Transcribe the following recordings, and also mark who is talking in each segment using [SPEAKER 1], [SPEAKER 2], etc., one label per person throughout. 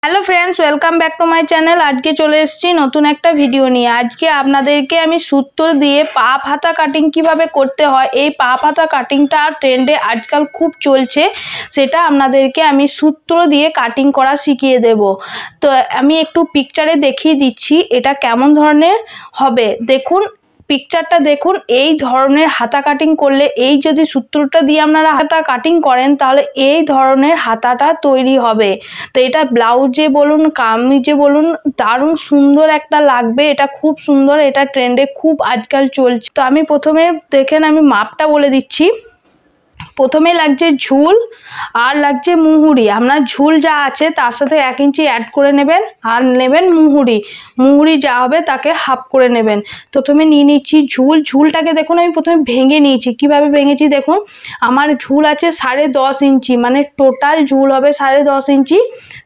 [SPEAKER 1] Hello friends, welcome back to my channel. आज के चले एसेছি নতুন একটা ভিডিও নিয়ে। আজকে আপনাদেরকে আমি সূত্র দিয়ে পা হাতা কাটিং কিভাবে করতে হয়, এই পা হাতা কাটিংটা ট্রেন্ডে আজকাল খুব চলছে, সেটা আপনাদেরকে আমি সূত্র দিয়ে কাটিং করা শিখিয়ে দেব। তো আমি একটু পিকচারে দেখিয়ে দিচ্ছি এটা কেমন ধরনের হবে। দেখুন পিকচারটা দেখুন, এই ধরনের হাতা কাটিং করলে, এই যদি সূত্রটা দিয়ে আপনারা হাতা কাটিং করেন তাহলে এই ধরনের হাতাটা তৈরি হবে। তো এটা ব্লাউজে বলুন, কামিজে বলুন, দারুণ সুন্দর একটা লাগবে। এটা খুব সুন্দর, এটা ট্রেন্ডে খুব আজকাল চলছে। তো আমি প্রথমে দেখেন আমি মাপটা বলে দিচ্ছি। প্রথমে লাগছে ঝুল আর লাগছে মুহুরি। আপনার ঝুল যা আছে তার সাথে 1 ইঞ্চি অ্যাড করে নেবেন, আর নেবেন মুহুরি যা হবে তাকে হাফ করে নেবেন। প্রথমে নিয়ে নিচ্ছি ঝুলটাকে দেখুন আমি প্রথমে ভেঙে নিয়েছি। কিভাবে ভেঙেছি দেখুন, আমার ঝুল আছে 10.5 ইঞ্চি, মানে টোটাল ঝুল হবে 10.5 ইঞ্চি।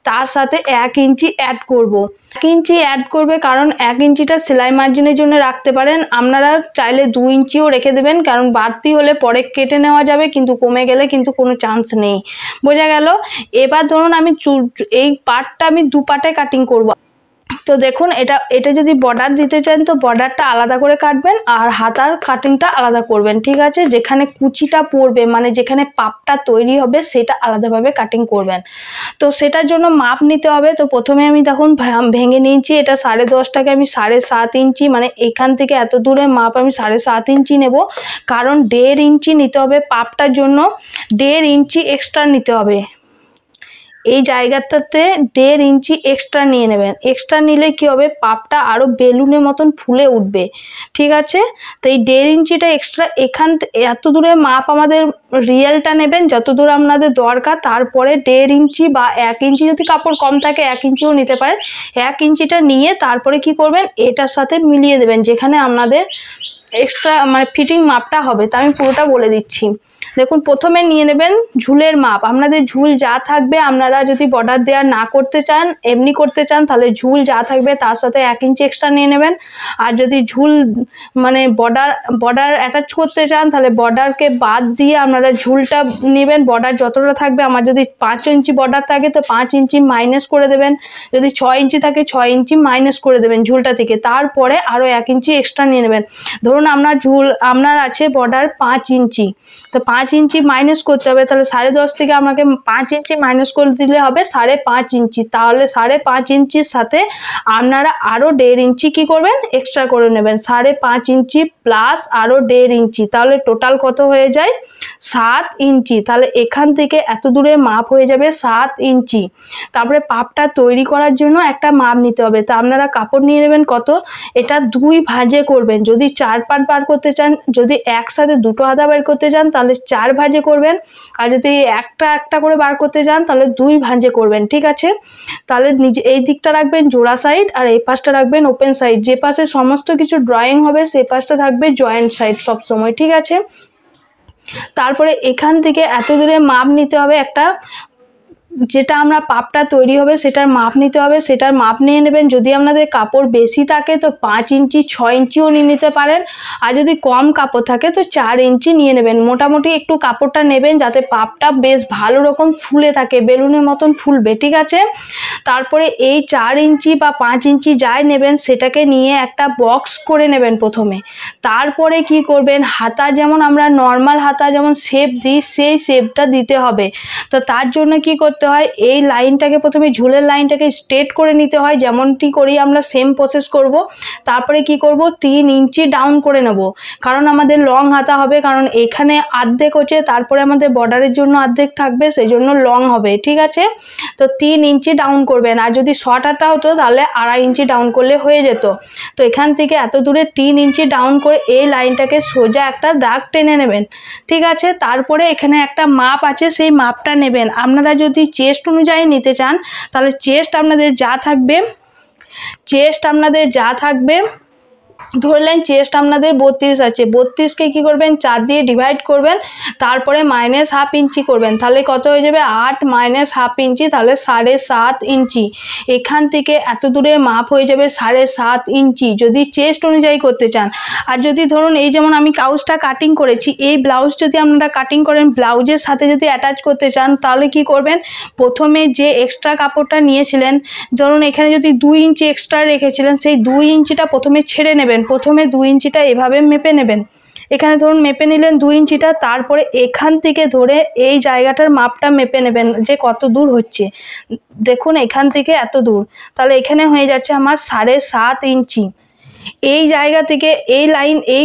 [SPEAKER 1] তার সাথে 1 ইঞ্চি অ্যাড করব। 1 ইঞ্চি অ্যাড করবে কারণ 1 ইঞ্চিটা সেলাই মার্জিনের জন্য রাখতে পারেন। আপনারা চাইলে 2 ইঞ্চিও রেখে দেবেন, কারণ বাড়তি হলে পরে কেটে নেওয়া যাবে, কিন্তু কমে গেলে কিন্তু কোনো চান্স নেই। বোঝা গেল? এবার ধরুন আমি এই পার্টটা আমি 2 পার্টে কাটিং করব। তো দেখুন এটা যদি বর্ডার দিতে চান তো বর্ডারটা আলাদা করে কাটবেন, আর হাতার কাটিংটা আলাদা করবেন, ঠিক আছে? যেখানে কুচিটা পড়বে, মানে যেখানে পাপটা তৈরি হবে সেটা আলাদাভাবে কাটিং করবেন। তো সেটার জন্য মাপ নিতে হবে। তো প্রথমে আমি দেখুন ভেঙে নিয়েছি। এটা 10.5টাকে আমি 7.5 ইঞ্চি, মানে এখান থেকে এত দূরে মাপ আমি 7.5 ইঞ্চি নেব, কারণ 1.5 ইঞ্চি নিতে হবে পাপটার জন্য। 1.5 ইঞ্চি এক্সট্রা নিতে হবে। এই জায়গাটাতে 1.5 ইঞ্চি এক্সট্রা নিয়ে নেবেন। এক্সট্রা নিলে কি হবে, পাপটা আরো বেলুনের মতন ফুলে উঠবে, ঠিক আছে? তো এই 1.5 ইঞ্চিটা এক্সট্রা এখান এত দূরে মাপ আমাদের রিয়েলটা নেবেন যত দূর আপনাদের দরকার। তারপরে 1.5 ইঞ্চি বা 1 ইঞ্চি, যদি কাপড় কম থাকে 1 ইঞ্চিও নিতে পারেন। 1 ইঞ্চিটা নিয়ে তারপরে কি করবেন, এটার সাথে মিলিয়ে দেবেন যেখানে আপনাদের এক্সট্রা মানে ফিটিং মাপটা হবে। তা আমি পুরোটা বলে দিচ্ছি। দেখুন প্রথমে নিয়ে নেবেন ঝুলের মাপ। আপনাদের ঝুল যা থাকবে, আপনারা যদি বর্ডার দেওয়া না করতে চান, এমনি করতে চান, তাহলে ঝুল যা থাকবে তার সাথে 1 ইঞ্চি এক্সট্রা নিয়ে নেবেন। আর যদি ঝুল মানে বর্ডার অ্যাটাচ করতে চান তাহলে বর্ডারকে বাদ দিয়ে আপনারা ঝুলটা নেবেন। বর্ডার যতটা থাকবে, আমার যদি 5 ইঞ্চি বর্ডার থাকে তো 5 ইঞ্চি মাইনাস করে দেবেন। যদি 6 ইঞ্চি থাকে 6 ইঞ্চি মাইনাস করে দেবেন ঝুলটা থেকে। তারপরে আরও 1 ইঞ্চি এক্সট্রা নিয়ে নেবেন। ধরুন আপনার আছে বর্ডার 5 ইঞ্চি, তো 5 ইঞ্চি মাইনাস করতে হবে। তাহলে 10.5 থেকে আপনাকে 5 ইঞ্চি মাইনাস করে দিলে হবে 5.5 ইঞ্চি। তাহলে 5.5 ইঞ্চির সাথে আপনারা আরো 1.5 ইঞ্চি কি করবেন, এক্সট্রা করে নেবেন। 5.5 ইঞ্চি প্লাস আরো 1.5 ইঞ্চি, তাহলে টোটাল কত হয়ে যায়, 7 ইঞ্চি। তাহলে এখান থেকে এত দূরে মাপ হয়ে যাবে 7 ইঞ্চি। তারপরে পাপটা তৈরি করার জন্য একটা মাপ নিতে হবে। তা আপনারা কাপড় নিয়ে নেবেন কত, এটা 2 ভাঁজে করবেন। যদি 4 পার্ট বার করতে চান, যদি একসাথে দুটো হাতা বার করতে চান তাহলে 4 ভাঁজে করবেন। আর যদি একটা একটা করে বার করতে চান তাহলে 2 ভাঁজে করবেন, ঠিক আছে? তাহলে নিজে এই দিকটা রাখবেন জোড়া সাইড, আর এই পাশটা রাখবেন ওপেন সাইড। যে পাশে সমস্ত কিছু ড্রয়িং হবে সেই পাশটা থাকবে জয়েন্ট সাইড সবসময়, ঠিক আছে? তারপরে এখান থেকে এত দূরে মাপ নিতে হবে। একটা যেটা আমরা পাপটা তৈরি হবে সেটার মাপ নিতে হবে, সেটার মাপ নিয়ে নেবেন। যদি আপনাদের কাপড় বেশি থাকে তো 5 ইঞ্চি 6 ইঞ্চিও নিয়ে নিতে পারেন, আর যদি কম কাপড় থাকে তো 4 ইঞ্চি নিয়ে নেবেন। মোটামুটি একটু কাপড়টা নেবেন যাতে পাপটা বেশ ভালো রকম ফুলে থাকে, বেলুনের মতন ফুলবে, ঠিক আছে? তারপরে এই 4 ইঞ্চি বা 5 ইঞ্চি যাই নেবেন সেটাকে নিয়ে একটা বক্স করে নেবেন প্রথমে। তারপরে কি করবেন, হাতা যেমন আমরা নর্মাল হাতা যেমন শেপ দিই সেই শেপটা দিতে হবে। তো তার জন্য কি করতে হয়, এই লাইনটাকে প্রথমে ঝুলের লাইনটাকে স্ট্রেট করে নিতে হয়, যেমনটি করি আমরা সেম প্রসেস করব। তারপরে কি করব, 3 ইঞ্চি ডাউন করে নেব, কারণ আমাদের লং হাতা হবে, কারণ এখানে অর্ধেক হচ্ছে, তারপরে আমাদের বর্ডারের জন্য অর্ধেক থাকবে, সেই জন্য লং হবে, ঠিক আছে? তো 3 ইঞ্চি ডাউন করবেন। আর যদি শর্ট হাতা হতো তাহলে 2.5 ইঞ্চি ডাউন করলে হয়ে যেত। তো এখান থেকে এত দূরে 3 ইঞ্চি ডাউন করে এই লাইনটাকে সোজা একটা দাগ টেনে নেবেন, ঠিক আছে? তারপরে এখানে একটা মাপ আছে, সেই মাপটা নেবেন। আপনারা যদি চেস্ট অনুযায়ী নিতে চান তাহলে চেস্ট আপনাদের যা থাকবে ধরলেন চেস্ট আপনাদের 32 আছে, 32কে কী করবেন 4 দিয়ে ডিভাইড করবেন, তারপরে -1/2 ইঞ্চি করবেন, তাহলে কত হয়ে যাবে 8 -1/2 ইঞ্চি, তাহলে 7.5 ইঞ্চি। এখান থেকে এত দূরে মাপ হয়ে যাবে 7.5 ইঞ্চি যদি চেস্ট অনুযায়ী করতে চান। আর যদি ধরুন এই যেমন আমি ব্লাউজটা কাটিং করেছি, এই ব্লাউজ যদি আপনারা কাটিং করেন ব্লাউজের সাথে যদি অ্যাটাচ করতে চান তাহলে কি করবেন, প্রথমে যে এক্সট্রা কাপড়টা নিয়েছিলেন, ধরুন এখানে যদি 2 ইঞ্চি এক্সট্রা রেখেছিলেন, সেই 2 ইঞ্চিটা প্রথমে ছেড়ে নেবেন, প্রথমে 2 ইঞ্চিটা এভাবে মেপে নেবেন। এখানে ধরুন মেপে নিলেন 2 ইঞ্চিটা, তারপরে এখান থেকে ধরে এই জায়গাটার মাপটা মেপে নেবেন যে কত দূর হচ্ছে। দেখুন এখান থেকে এত দূর, তাহলে এখানে হয়ে যাচ্ছে আমার 7.5 ইঞ্চি। এই জায়গা থেকে এই লাইন, এই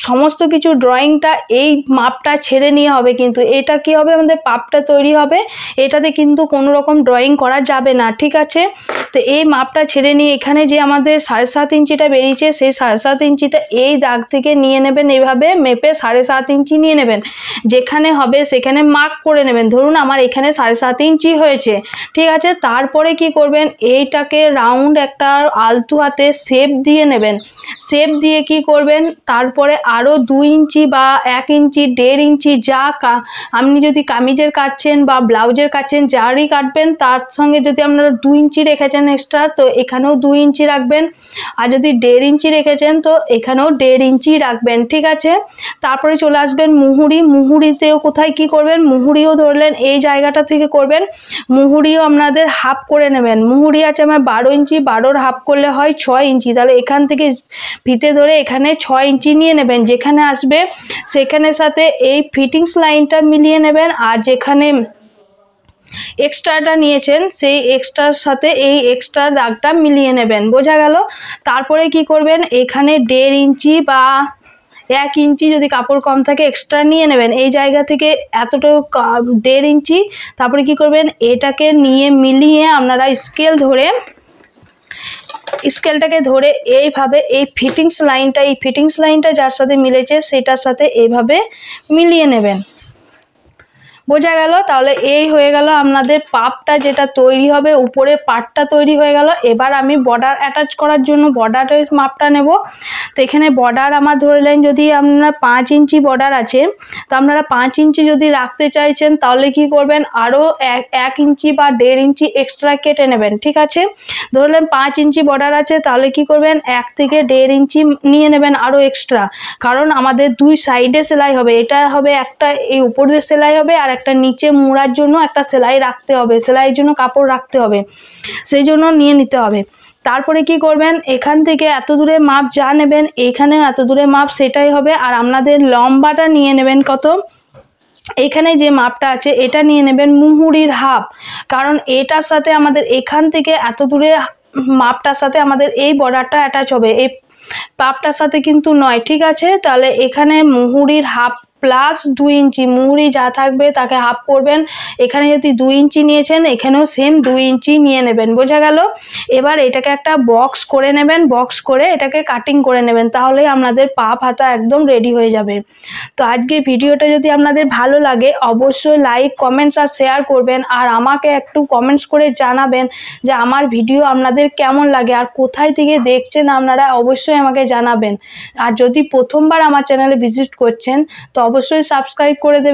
[SPEAKER 1] সমস্ত কিছু ড্রয়িংটা এই মাপটা ছেড়ে নিয়ে হবে, কিন্তু এটা কি হবে আমাদের পাপটা তৈরি হবে, এটাতে কিন্তু কোনো রকম ড্রয়িং করা যাবে না, ঠিক আছে। তো এই মাপটা ছেড়ে নিয়ে এখানে যে আমাদের 7.5 ইঞ্চিটা বেরিয়েছে, সেই 7.5 ইঞ্চিটা এই দাগ থেকে নিয়ে নেবেন, এইভাবে মেপে 7.5 ইঞ্চি নিয়ে নেবেন, যেখানে হবে সেখানে মার্ক করে নেবেন। ধরুন আমার এখানে 7.5 ইঞ্চি হয়েছে, ঠিক আছে। তারপরে কি করবেন, এইটাকে রাউন্ড একটা আলতু হাতে শেপ দিয়ে নেবেন, শেপ দিয়ে কি করবেন, তারপরে আরও 2 ইঞ্চি বা 1 ইঞ্চি 1.5 ইঞ্চি যা আপনি যদি কামিজের কাটছেন বা ব্লাউজের কাটছেন যারই কাটবেন, তার সঙ্গে যদি আপনারা 2 ইঞ্চি রেখেছেন এক্সট্রা, তো এখানেও 2 ইঞ্চি রাখবেন, আর যদি 1.5 ইঞ্চি রেখেছেন তো এখানেও 1.5 ইঞ্চি রাখবেন, ঠিক আছে। তারপরে চলে আসবেন মুহুরি, মুহুরিতেও কোথায় কি করবেন, মুহুরিও ধরলেন এই জায়গাটা থেকে করবেন, মুহুরিও আপনাদের হাফ করে নেবেন। মুহুরি আছে আমার 12 ইঞ্চি, 12-র হাফ করলে হয় 6 ইঞ্চি, তাহলে এখান থেকে ফিতে ধরে এখানে 6 ইঞ্চি নিয়ে নেবেন, যেখানে আসবে সেখানের সাথে এই ফিটিংস লাইনটা মিলিয়ে নেবেন, আর যেখানে এক্সট্রাটা নিয়েছেন সেই এক্সট্রার সাথে এই এক্সট্রা দাগটা মিলিয়ে নেবেন, বোঝা গেল। তারপরে কি করবেন, এখানে 1.5 ইঞ্চি বা 1 ইঞ্চি যদি কাপড় কম থাকে এক্সট্রা নিয়ে নেবেন, এই জায়গা থেকে এতটা 1.5 ইঞ্চি। তারপরে কি করবেন, এটাকে নিয়ে মিলিয়ে আপনারা স্কেলটাকে ধরে এইভাবে এই ফিটিংস লাইনটা যার সাথে মিলেছে সেটার সাথে এইভাবে মিলিয়ে নেবেন, বোঝা গেল। তাহলে এই হয়ে গেল আপনাদের পাপটা যেটা তৈরি হবে, উপরের পার্টটা তৈরি হয়ে গেল। এবার আমি বর্ডার অ্যাটাচ করার জন্য বর্ডারের মাপটা নেব। তো এখানে বর্ডার আমার ধরলেন যদি আপনার 5 ইঞ্চি বর্ডার আছে, তো আপনারা 5 ইঞ্চি যদি রাখতে চাইছেন তাহলে কি করবেন, আরও 1 ইঞ্চি বা 1.5 ইঞ্চি এক্সট্রা কেটে নেবেন, ঠিক আছে। ধরলেন 5 ইঞ্চি বর্ডার আছে, তাহলে কি করবেন 1 থেকে 1.5 ইঞ্চি নিয়ে নেবেন আরও এক্সট্রা, কারণ আমাদের 2 সাইডে সেলাই হবে, এটা হবে একটা এই উপরে সেলাই হবে, আর একটা নিচে মোড়ার জন্য একটা সেলাই রাখতে হবে, সেলাইয়ের জন্য কাপড় রাখতে হবে, সেই জন্য নিয়ে নিতে হবে। তারপরে কি করবেন, এখান থেকে এত দূরে মাপ যা নেবেন এইখানে এত দূরে মাপ সেটাই হবে। আর আপনাদের লম্বাটা নিয়ে নেবেন কত, এখানে যে মাপটা আছে এটা নিয়ে নেবেন মুহুরির হাফ, কারণ এটার সাথে আমাদের এখান থেকে এত দূরে মাপটার সাথে আমাদের এই বর্ডারটা অ্যাটাচ হবে, এই পাপটার সাথে কিন্তু নয়, ঠিক আছে। তাহলে এখানে মুহুরির হাফ প্লাস 2 ইঞ্চি, মুহুরি যা থাকবে তাকে হাফ করবেন। এখানে যদি 2 ইঞ্চি নিয়েছেন এখানেও সেম 2 ইঞ্চি নিয়ে নেবেন, বোঝা গেল। এবার এটাকে একটা বক্স করে নেবেন, বক্স করে এটাকে কাটিং করে নেবেন, তাহলে আপনাদের পাপ হাতা একদম রেডি হয়ে যাবে। তো আজকে ভিডিওটা যদি আপনাদের ভালো লাগে অবশ্যই লাইক, কমেন্টস আর শেয়ার করবেন, আর আমাকে একটু কমেন্টস করে জানাবেন যে আমার ভিডিও আপনাদের কেমন লাগে আর কোথায় থেকে দেখছেন আপনারা অবশ্যই আমাকে জানাবেন। আর যদি প্রথমবার আমার চ্যানেলে ভিজিট করছেন তো অবশ্যই সাবস্ক্রাইব করে দেবেন।